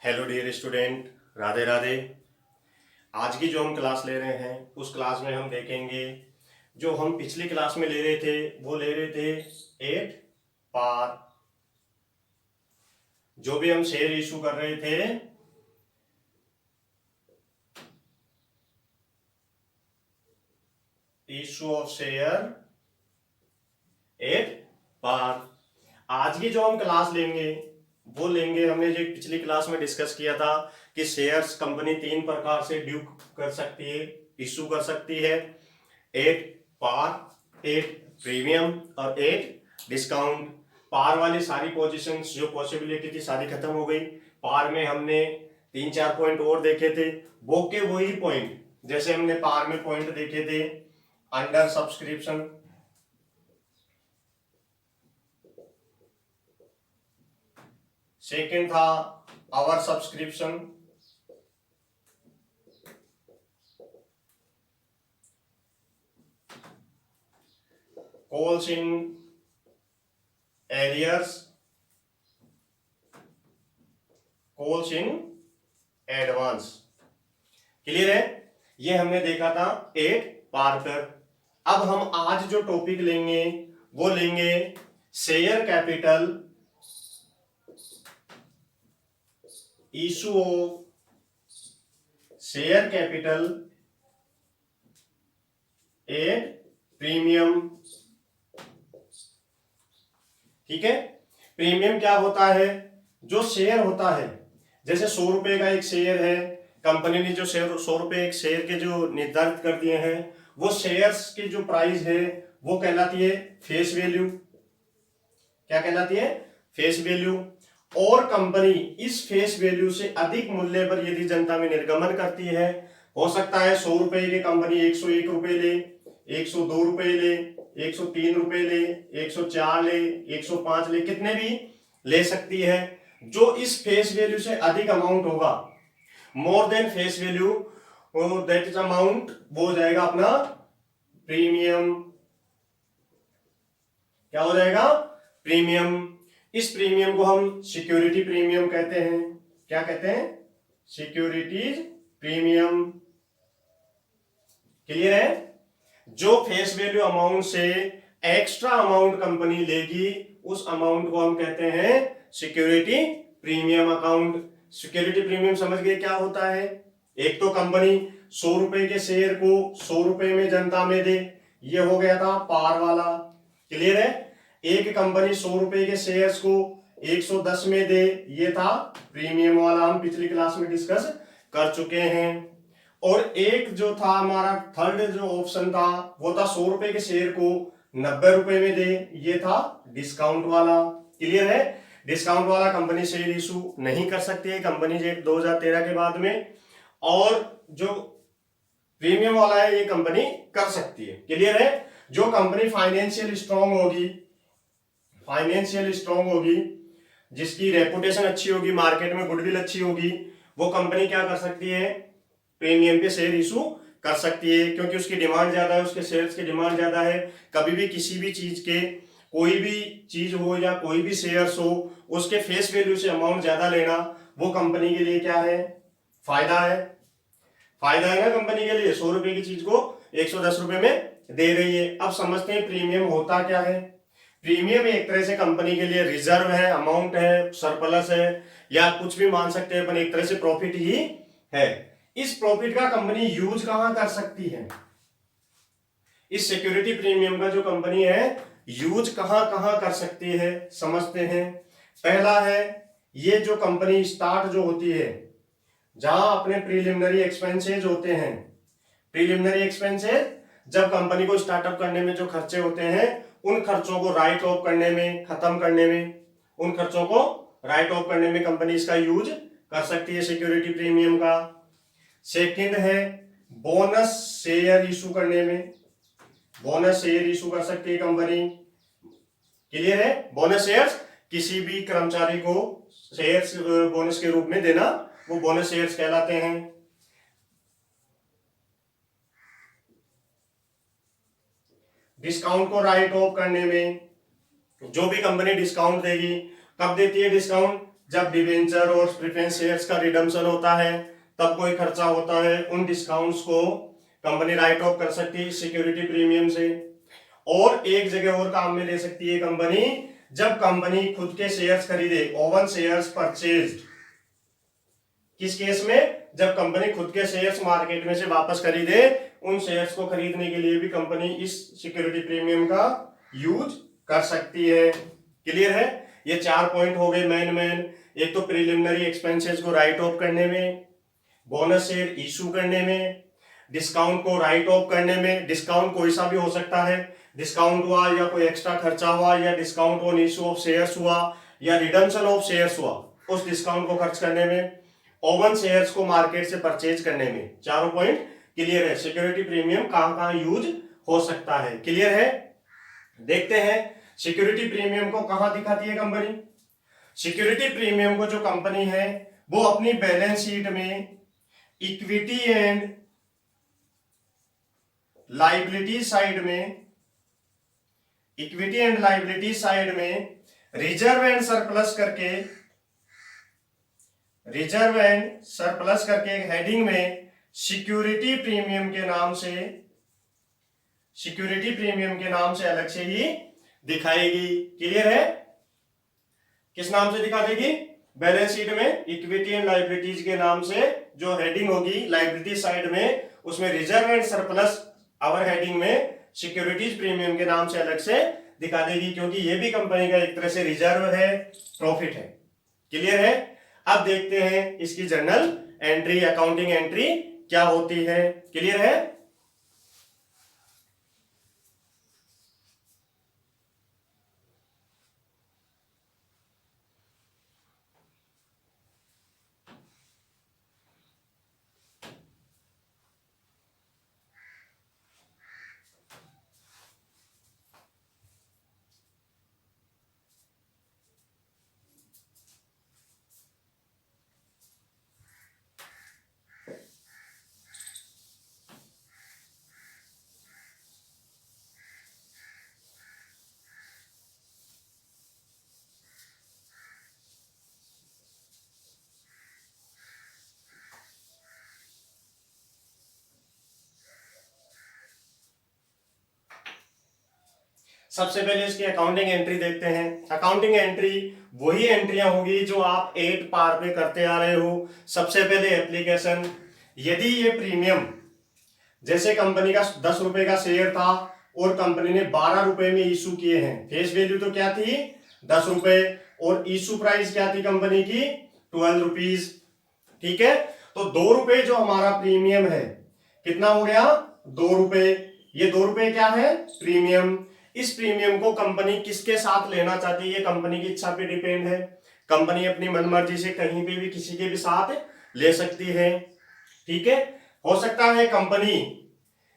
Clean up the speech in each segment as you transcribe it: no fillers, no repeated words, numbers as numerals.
Hello dear student, Radhe Radhe. आज की जो हम क्लास ले रहे हैं उस क्लास में हम देखेंगे जो हम पिछली क्लास में ले रहे थे वो ले रहे थे एट पार। जो भी हम शेयर इशू कर रहे थे issue of share at par. आज की जो हम क्लास लेंगे वो लेंगे, हमने जो पिछली क्लास में डिस्कस किया था कि शेयर्स कंपनी तीन प्रकार से ड्यू कर सकती है, इशू कर सकती है। एट पार, एट प्रीमियम और एट डिस्काउंट। पार वाली सारी पोजीशंस जो पॉसिबिलिटी थी सारी खत्म हो गई। पार में हमने तीन चार पॉइंट और देखे थे, वो के वही पॉइंट जैसे हमने पार में पॉइंट देखे थे अंडर सब्सक्रिप्शन, सेकेंड था over subscription, calls in arrears, calls in advance. Clear है? ये हमने देखा था एट पार पर। अब हम आज जो टॉपिक लेंगे वो लेंगे share capital issue of share capital at premium. ठीक है, प्रीमियम क्या होता है? जो शेयर होता है, जैसे 100 रुपए का एक शेयर है, कंपनी ने जो शेयर 100 रुपए एक शेयर के जो निर्धारित कर दिए हैं, वो शेयर्स की जो प्राइस है वो कहलाती है फेस वैल्यू। क्या कहलाती है? Face value. और कंपनी इस फेस वैल्यू से अधिक मूल्य पर यदि जनता में निर्गमन करती है, हो सकता है 100 रुपए की कंपनी 101 रुपए ले, 102 रुपए ले, 103 रुपए ले, 104 ले, 105 ले, कितने भी ले सकती है। जो इस फेस वैल्यू से अधिक अमाउंट होगा, more than face value, that is amount, वो हो जाएगा अपना प्रीमियम। क्या हो जाएगा? प्रीमियम। इस प्रीमियम को हम सिक्योरिटी प्रीमियम कहते हैं। क्या कहते हैं? Securities premium. क्लियर है? जो फेस वैल्यू अमाउंट से एक्स्ट्रा अमाउंट कंपनी लेगी उस अमाउंट को हम कहते हैं security premium account. Security premium समझ गए क्या होता है? एक तो कंपनी 100 रुपए के शेयर को 100 रुपए में जनता में दे, ये हो गया था पार वाला। क्लियर है? एक कंपनी 100 रुपए के शेयर्स को 110 में दे, ये था प्रीमियम वाला, हम पिछली क्लास में डिस्कस कर चुके हैं। और एक जो था हमारा थर्ड जो ऑप्शन था वो था 100 रुपए के शेयर को 90 रुपए में दे, ये था डिस्काउंट वाला। क्लियर है? डिस्काउंट वाला कंपनी शेयर इशू नहीं कर सकती है, कंपनी एक्ट 2013 के बाद में। और जो प्रीमियम वाला है ये कंपनी कर सकती है। क्लियर है? जो कंपनी फाइनेंशियल स्ट्रांग होगी, जिसकी रेपुटेशन अच्छी होगी, मार्केट में गुडविल अच्छी होगी, वो कंपनी क्या कर सकती है? प्रीमियम पे शेयर इशू कर सकती है, क्योंकि उसकी डिमांड ज्यादा है, उसके शेयर्स की डिमांड ज्यादा है। कभी भी किसी भी चीज के, कोई भी चीज हो या कोई भी शेयर्स हो, उसके फेस वैल्यू से अमाउंट ज्यादा लेना वो कंपनी के लिए क्या है? फायदा है। फायदा है ना कंपनी के लिए, 100 रुपए की चीज को 110 रुपए में दे रही है। अब समझते हैं प्रीमियम होता क्या है। प्रीमियम एक तरह से कंपनी के लिए रिजर्व है, अमाउंट है, सरप्लस है, या कुछ भी मान सकते हैं अपन, एक तरह से प्रॉफिट ही है। इस प्रॉफिट का कंपनी यूज कहां कर सकती है? इस सिक्योरिटी प्रीमियम का जो कंपनी है यूज कहां कहां कर सकती है, समझते हैं। पहला है, ये जो कंपनी स्टार्ट जो होती है, जहां अपने प्रीलिमिनरी एक्सपेंसेज होते हैं। प्रीलिमिनरी एक्सपेंसेज जब कंपनी को स्टार्टअप करने में जो खर्चे होते हैं, उन खर्चों को राइट ऑफ करने में, खत्म करने में, उन खर्चों को राइट ऑफ करने में कंपनी इसका यूज कर सकती है सिक्योरिटी प्रीमियम का। सेकंड है बोनस शेयर इशू करने में, बोनस शेयर इशू कर सकती है कंपनी। क्लियर है? बोनस शेयर्स किसी भी कर्मचारी को शेयर्स बोनस के रूप में देना, वो बोनस शेयर्स कहलाते हैं। डिस्काउंट को राइट ऑफ करने में, जो भी कंपनी डिस्काउंट देगी, कब देती है डिस्काउंट? जब डिवेंचर और प्रेफरेंस शेयर्स का रिडम्पशन होता है तब कोई खर्चा होता है, उन डिस्काउंट्स को कंपनी राइट ऑफ कर सकती है सिक्योरिटी प्रीमियम से। और एक जगह और काम में ले सकती है कंपनी, जब कंपनी खुद के शेयर्स खरीदे, ओवन शेयर्स परचेज्ड। किस केस में? जब कंपनी खुद के शेयर्स मार्केट में से वापस खरीदे, उन शेयर्स को खरीदने के लिए भी कंपनी इस सिक्योरिटी प्रीमियम का यूज कर सकती है। क्लियर है? ये 4 पॉइंट हो गए मेन। एक तो प्रिलिमिनरी एक्सपेंसेस को राइट ऑफ करने में, बोनस शेयर इशू करने में, डिस्काउंट को राइट ऑफ करने में। डिस्काउंट कोई सा भी हो सकता है, डिस्काउंट हुआ या कोई एक्स्ट्रा खर्चा हुआ या discount on issue of shares हुआ या रिडम्पशन ऑफ शेयर्स हुआ, उस डिस्काउंट को खर्च करने में, ओवन शेयर्स को मार्केट से परचेज करने में। चारों पॉइंट क्लियर है? सिक्योरिटी प्रीमियम कहां कहां यूज हो सकता है, क्लियर है? देखते हैं सिक्योरिटी प्रीमियम को कहां दिखाती है कंपनी। सिक्योरिटी प्रीमियम को जो कंपनी है वो अपनी बैलेंस शीट में इक्विटी एंड लाइबिलिटी साइड में, इक्विटी एंड लाइबिलिटी साइड में रिजर्व एंड सरप्लस करके, रिजर्व एंड सरप्लस करके एक हेडिंग में सिक्योरिटी प्रीमियम के नाम से, सिक्योरिटी प्रीमियम के नाम से अलग से ही दिखाएगी। क्लियर है? किस नाम से दिखा देगी? बैलेंस शीट में इक्विटी एंड लाइबिलिटीज के नाम से जो हेडिंग होगी लाइबिलिटी साइड में, उसमें reserve and surplus our heading में सिक्योरिटीज प्रीमियम के नाम से अलग से दिखा देगी, क्योंकि ये भी कंपनी का एक तरह से रिजर्व है, प्रॉफिट है। क्लियर है? अब देखते हैं इसकी जर्नल एंट्री, अकाउंटिंग एंट्री क्या होती है। क्लियर है? सबसे पहले इसकी अकाउंटिंग एंट्री देखते हैं। अकाउंटिंग एंट्री वही एंट्रियां होगी जो आप 8 पार पे करते आ रहे हो। सबसे पहले एप्लीकेशन, यदि ये प्रीमियम, जैसे कंपनी का 10 रुपए का शेयर था और कंपनी ने 12 रुपए में इशू किए हैं, फेस वैल्यू तो क्या थी 10 रुपए और इशू प्राइस क्या थी कंपनी की 12 रुपीज। ठीक है, तो 2 रुपए जो हमारा प्रीमियम है कितना हो गया 2 रुपए। ये 2 रुपए क्या है प्रीमियम। इस प्रीमियम को कंपनी किसके साथ लेना चाहती है, ये कंपनी की इच्छा पे डिपेंड है। कंपनी अपनी मनमर्जी से कहीं पे भी किसी के भी साथ ले सकती है। ठीक है, हो सकता है कंपनी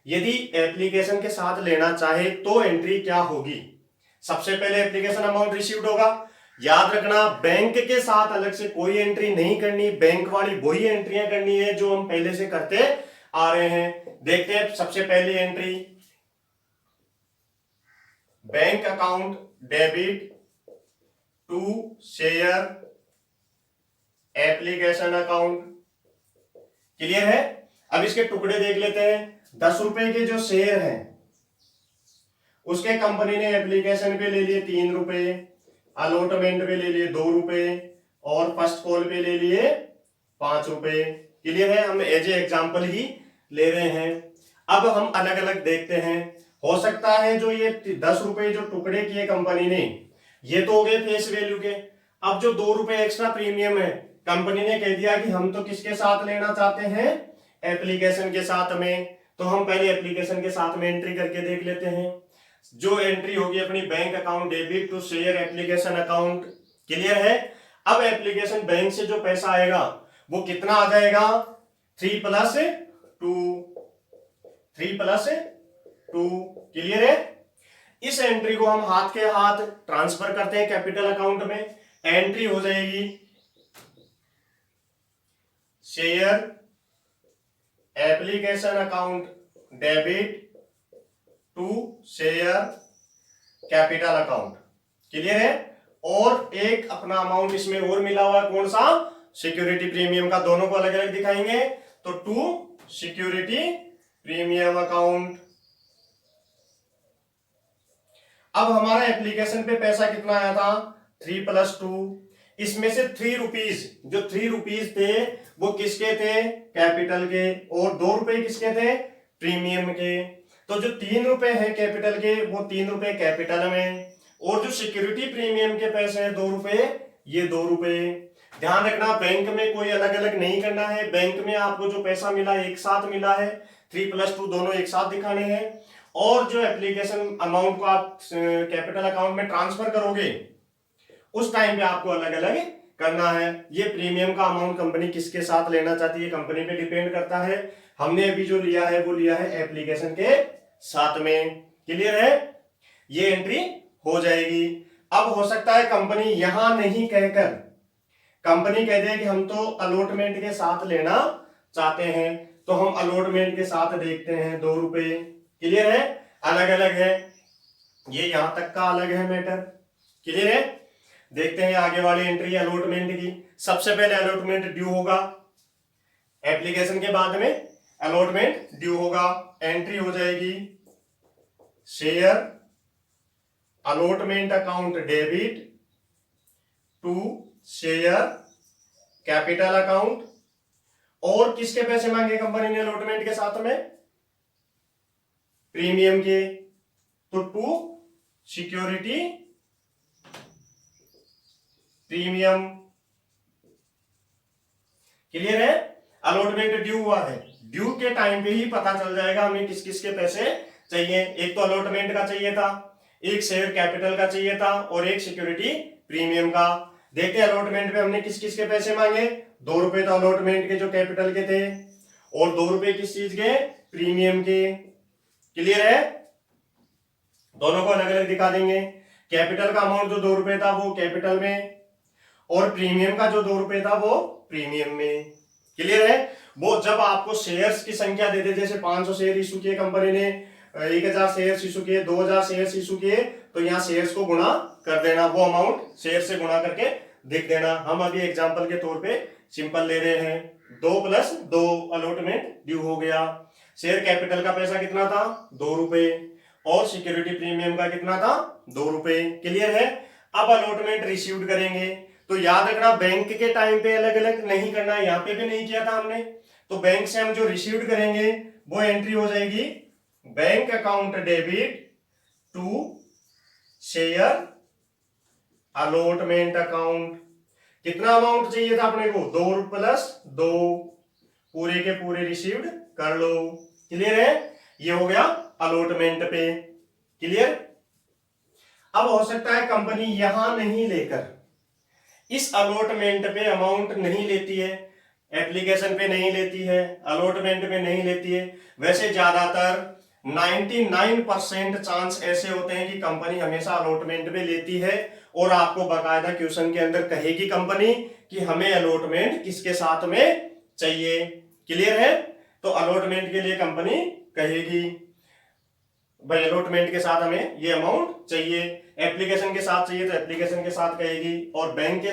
यदि एप्लीकेशन के साथ लेना चाहे तो एंट्री क्या होगी। सबसे पहले एप्लीकेशन अमाउंट रिसीव्ड होगा। याद रखना बैंक के साथ अलग से कोई एंट्री नहीं करनी, बैंक वाली वही एंट्रियां करनी है जो हम पहले से करते आ रहे हैं। देखते हैं सबसे पहली entry, bank account debit to share application account. Clear है? अब इसके टुकड़े देख लेते हैं। 10 रुपए के जो शेयर हैं उसके कंपनी ने एप्लीकेशन पे ले लिए 3 रुपए, अलॉटमेंट पे ले लिए 2 रुपए और फर्स्ट कॉल पे ले लिए 5 रुपए। क्लियर है? हम एज ए एग्जांपल ही ले रहे हैं। अब हम अलग अलग देखते हैं। हो सकता है जो ये 10 रुपए जो टुकड़े किए कंपनी ने, ये तो हो गए फेस वैल्यू के। अब जो 2 रुपए एक्स्ट्रा प्रीमियम है, कंपनी ने कह दिया कि हम तो किसके साथ लेना चाहते हैं एप्लीकेशन के साथ में, तो हम पहले एप्लीकेशन के साथ में एंट्री करके देख लेते हैं। जो एंट्री होगी अपनी bank account debit to share application account. Clear है? अब एप्लीकेशन बैंक से जो पैसा आएगा वो कितना आ जाएगा 3 + 2, 3 + 2। क्लियर है? इस एंट्री को हम हाथ के हाथ ट्रांसफर करते हैं कैपिटल अकाउंट में। एंट्री हो जाएगी share application account debit to share capital account. Clear है? और एक अपना अमाउंट इसमें और मिला हुआ है, कौन सा, सिक्योरिटी प्रीमियम का। दोनों को अलग अलग दिखाएंगे। तो टू सिक्योरिटी प्रीमियम अकाउंट। अब हमारा एप्लीकेशन पे पैसा कितना आया था, 3+2। इसमें से 3 रुपीज, जो 3 रुपीज थे वो किसके थे, कैपिटल के, और 2 रुपए किसके थे, प्रीमियम के। तो जो 3 रुपए है कैपिटल के, वो 3 रुपए कैपिटल में, और जो सिक्योरिटी प्रीमियम के पैसे हैं 2 रुपए, ये 2 रुपए। ध्यान रखना, बैंक में कोई अलग अलग नहीं करना है। बैंक में आपको जो पैसा मिला एक साथ मिला है, 3+2 दोनों एक साथ दिखाने हैं। और जो एप्लीकेशन अमाउंट को आप कैपिटल अकाउंट में ट्रांसफर करोगे उस टाइम पे आपको अलग अलग करना है। ये प्रीमियम का अमाउंट कंपनी किसके साथ लेना चाहती है, कंपनी पे डिपेंड करता है। हमने अभी जो लिया है वो लिया है एप्लीकेशन के साथ में। क्लियर है, ये एंट्री हो जाएगी। अब हो सकता है कंपनी यहां नहीं कहकर कंपनी कह दे कि हम तो अलॉटमेंट के साथ लेना चाहते हैं, तो हम अलॉटमेंट के साथ देखते हैं 2 रुपए। क्लियर है, अलग अलग है, ये यहां तक का अलग है मैटर। क्लियर है, देखते हैं आगे वाली एंट्री अलॉटमेंट की। सबसे पहले अलॉटमेंट ड्यू होगा, एप्लीकेशन के बाद में अलॉटमेंट ड्यू होगा। एंट्री हो जाएगी share allotment account debit to share capital account. और किसके पैसे मांगे कंपनी ने अलॉटमेंट के साथ में, प्रीमियम के। तो टू सिक्योरिटी प्रीमियम। क्लियर है, अलॉटमेंट ड्यू हुआ है, ड्यू के टाइम पे ही पता चल जाएगा हमें किस किस के पैसे चाहिए। एक तो अलॉटमेंट का चाहिए था, एक शेयर कैपिटल का चाहिए था, और एक सिक्योरिटी प्रीमियम का। देखते हैं अलॉटमेंट पे हमने किस किस के पैसे मांगे। 2 रुपए तो अलॉटमेंट के जो कैपिटल के थे, और 2 रुपए किस चीज के, प्रीमियम के। क्लियर है, दोनों को अलग अलग दिखा देंगे। कैपिटल का अमाउंट जो 2 रुपए था वो कैपिटल में, और प्रीमियम का जो 2 रुपए था वो प्रीमियम में। क्लियर है, वो जब आपको शेयर्स की संख्या दे दे, जैसे 500 शेयर इशू किए कंपनी ने, 1000 शेयर्स इशू किए, 2000 शेयर्स इशू किए, तो यहाँ शेयर्स को गुणा कर देना, वो अमाउंट शेयर से गुणा करके लिख देना। हम अभी एग्जांपल के तौर पे सिंपल ले रहे हैं, 2+2 अलॉटमेंट ड्यू हो गया। शेयर कैपिटल का पैसा कितना था, 2 रुपए, और सिक्योरिटी प्रीमियम का कितना था, 2 रुपए। क्लियर है, अब अलॉटमेंट रिसीव्ड करेंगे। तो याद रखना, बैंक के टाइम पे अलग अलग नहीं करना, यहाँ पे भी नहीं किया था हमने। तो बैंक से हम जो रिसीव्ड करेंगे वो एंट्री हो जाएगी bank account debit to share allotment account. कितना अमाउंट चाहिए था अपने को, 2+2, पूरे के पूरे रिसीव्ड कर लो। क्लियर है, ये हो गया अलॉटमेंट पे। क्लियर, अब हो सकता है कंपनी यहां नहीं लेकर इस अलॉटमेंट पे अमाउंट नहीं लेती है, एप्लीकेशन पे नहीं लेती है, अलॉटमेंट पे नहीं लेती है। वैसे ज्यादातर 99% चांस ऐसे होते हैं कि कंपनी हमेशा अलॉटमेंट पे लेती है, और आपको बाकायदा क्वेश्चन के अंदर कहेगी कंपनी कि हमें अलॉटमेंट किसके साथ में चाहिए। क्लियर है, तो अलॉटमेंट के लिए कंपनी कहेगी भाई अलॉटमेंट के साथ हमें ये अमाउंट चाहिए, एप्लीकेशन के साथ चाहिए तो एप्लीकेशन के साथ कहेगी, और बैंक के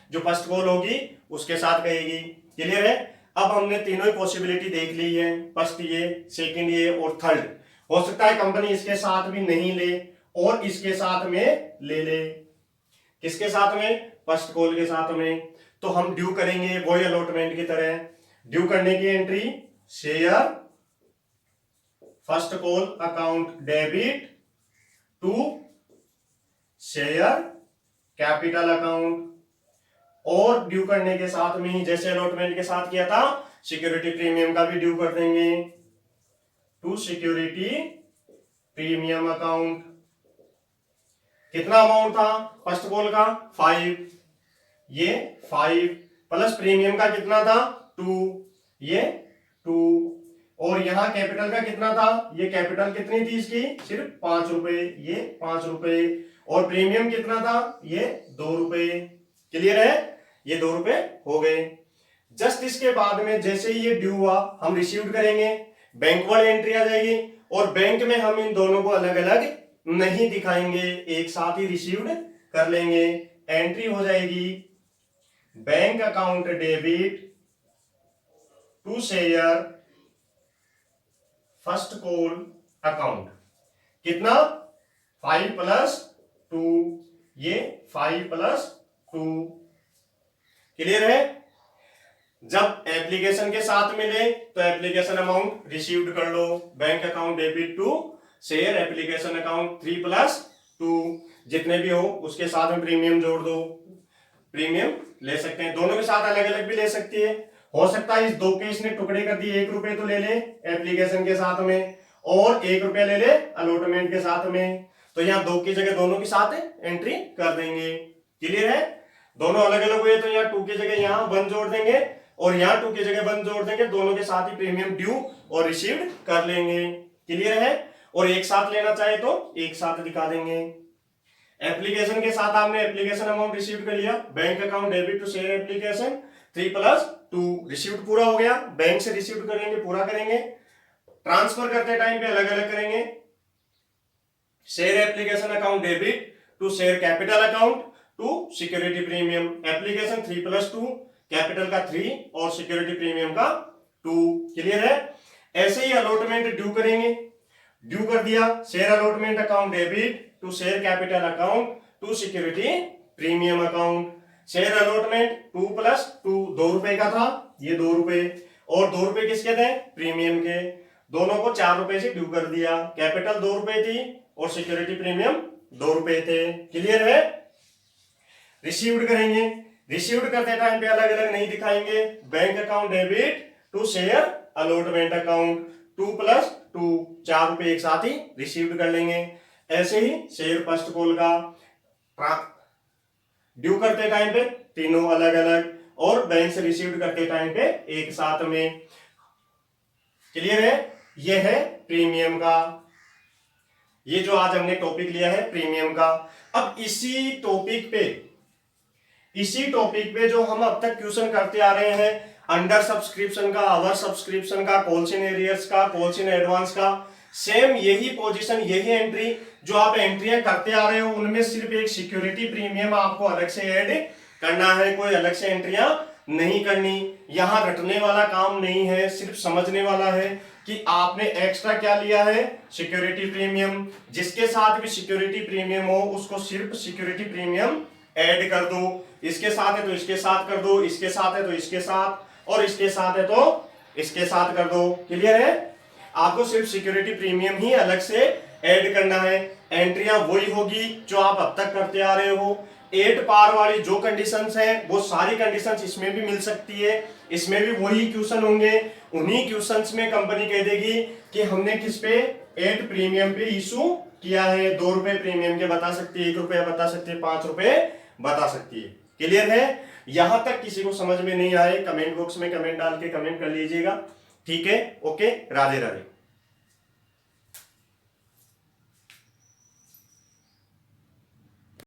जो फर्स्ट कॉल होगी उसके साथ कहेगी। क्लियर है, अब हमने तीनों ही पॉसिबिलिटी देख ली है, फर्स्ट ये, सेकंड ये, और थर्ड। हो सकता है कंपनी इसके साथ भी नहीं ले और इसके साथ में ले ले। किसके साथ में, फर्स्ट कॉल के साथ में। तो हम ड्यू करेंगे वही अलॉटमेंट की तरह। ड्यू करने की entry share first call account debit to share capital account, और ड्यू करने के साथ में ही जैसे अलॉटमेंट के साथ किया था सिक्योरिटी प्रीमियम का भी ड्यू कर देंगे टू सिक्योरिटी प्रीमियम अकाउंट। कितना अमाउंट था फर्स्ट कॉल का, 5, ये 5 प्लस प्रीमियम का कितना था, 2, ये 2, और यहां कैपिटल का कितना था, ये कैपिटल कितनी थी इसकी, सिर्फ 5 रुपए, ये 5 रुपए, और प्रीमियम कितना था, ये 2 रुपए। क्लियर है, ये 2 रुपए हो गए। जस्ट इसके बाद में जैसे ही ये ड्यू हुआ हम रिसीव्ड करेंगे, बैंक वाली एंट्री आ जाएगी, और बैंक में हम इन दोनों को अलग अलग नहीं दिखाएंगे, एक साथ ही रिसीव्ड कर लेंगे। एंट्री हो जाएगी bank account debit to share first call account. कितना? 5+2, ये 5+2। क्लियर है? जब एप्लीकेशन के साथ मिले तो एप्लीकेशन अमाउंट रिसीव्ड कर लो, bank account debit to share application account 3+2, जितने भी हो उसके साथ में प्रीमियम जोड़ दो, प्रीमियम ले सकते हैं। दोनों के साथ अलग अलग भी ले सकती है, हो सकता है इस 2 के इसने टुकड़े कर दिए, 1 रुपए तो ले ले एप्लीकेशन के साथ में और 1 रुपया ले ले अलॉटमेंट के साथ में, तो यहाँ 2 की जगह दोनों के साथ एंट्री कर देंगे। क्लियर है? दोनों अलग अलग हुए तो यहाँ 2 की जगह यहाँ 1 जोड़ देंगे और यहाँ 2 की जगह 1 जोड़ देंगे, दोनों के साथ ही प्रीमियम ड्यू और रिसीव्ड कर लेंगे। क्लियर है? और एक साथ लेना चाहे तो एक साथ दिखा देंगे। एप्लीकेशन के साथ आपने एप्लीकेशन अमाउंट रिसीव कर लिया, bank account debit to share application 3+2 received पूरा हो गया। बैंक से रिसीव करेंगे, पूरा करेंगे। ट्रांसफर करते टाइम पे अलग अलग करेंगे। Share application account debit to share capital account to security premium. Application 3+2, capital का 3 और सिक्योरिटी प्रीमियम का 2। क्लियर है? ऐसे ही अलॉटमेंट ड्यू करेंगे। ड्यू कर दिया, share allotment account debit to share capital account to security premium account. Share allotment 2+2 2 रुपए का था, ये 2 रुपए और 2 रुपए किसके थे? प्रीमियम के। दोनों को 4 रुपए से ड्यू कर दिया। कैपिटल 2 रुपए थी और सिक्योरिटी प्रीमियम 2 रुपए थे। क्लियर है? रिसीव्ड करेंगे। रिसीव्ड करते टाइम पे अलग अलग नहीं दिखाएंगे। Bank account debit to share allotment account 2+2 4 रुपए एक साथ ही रिसीव्ड कर लेंगे। ऐसे ही शेयर फर्स्ट कॉल का ड्यू करते टाइम पे तीनों अलग अलग और बैंक से रिसीव्ड करते टाइम पे एक साथ में। क्लियर है? ये है प्रीमियम का, ये जो आज हमने टॉपिक लिया है प्रीमियम का। अब इसी टॉपिक पे जो हम अब तक क्वेश्चन करते आ रहे हैं, अंडर सब्सक्रिप्शन का, ओवर सब्सक्रिप्शन का, कॉल्स इन एरियर्स का, कॉल्स इन एडवांस का, सेम यही पोजीशन, यही एंट्री जो आप एंट्रियां करते आ रहे हो, उनमें सिर्फ एक सिक्योरिटी प्रीमियम आपको अलग से ऐड करना है। कोई अलग से एंट्रियां नहीं करनी। यहां रटने वाला काम नहीं है, सिर्फ समझने वाला है कि आपने एक्स्ट्रा क्या लिया है, सिक्योरिटी प्रीमियम। जिसके साथ भी सिक्योरिटी प्रीमियम हो उसको सिर्फ सिक्योरिटी प्रीमियम ऐड कर दो। इसके साथ है तो इसके साथ कर दो, इसके साथ है तो इसके साथ, और इसके साथ है तो इसके साथ कर दो। क्लियर है? आपको सिर्फ सिक्योरिटी प्रीमियम ही अलग से ऐड करना है। एंट्रियां वही होगी जो आप अब तक करते आ रहे हो। 8 पार वाली जो कंडीशंस हैं वो सारी कंडीशंस इसमें भी मिल सकती है। इसमें भी वही क्वेश्चन होंगे। उन्हीं क्वेश्चंस में कंपनी कह देगी कि हमने किस पे 8 प्रीमियम पे इशू किया है। 2 रुपए प्रीमियम के बता सकती है, 1 रुपया बता सकती है, 5 रुपए बता सकती है। क्लियर है? यहां तक किसी को समझ में नहीं आए कमेंट बॉक्स में कमेंट डाल के कमेंट कर लीजिएगा। ठीक है? ओके, राधे राधे।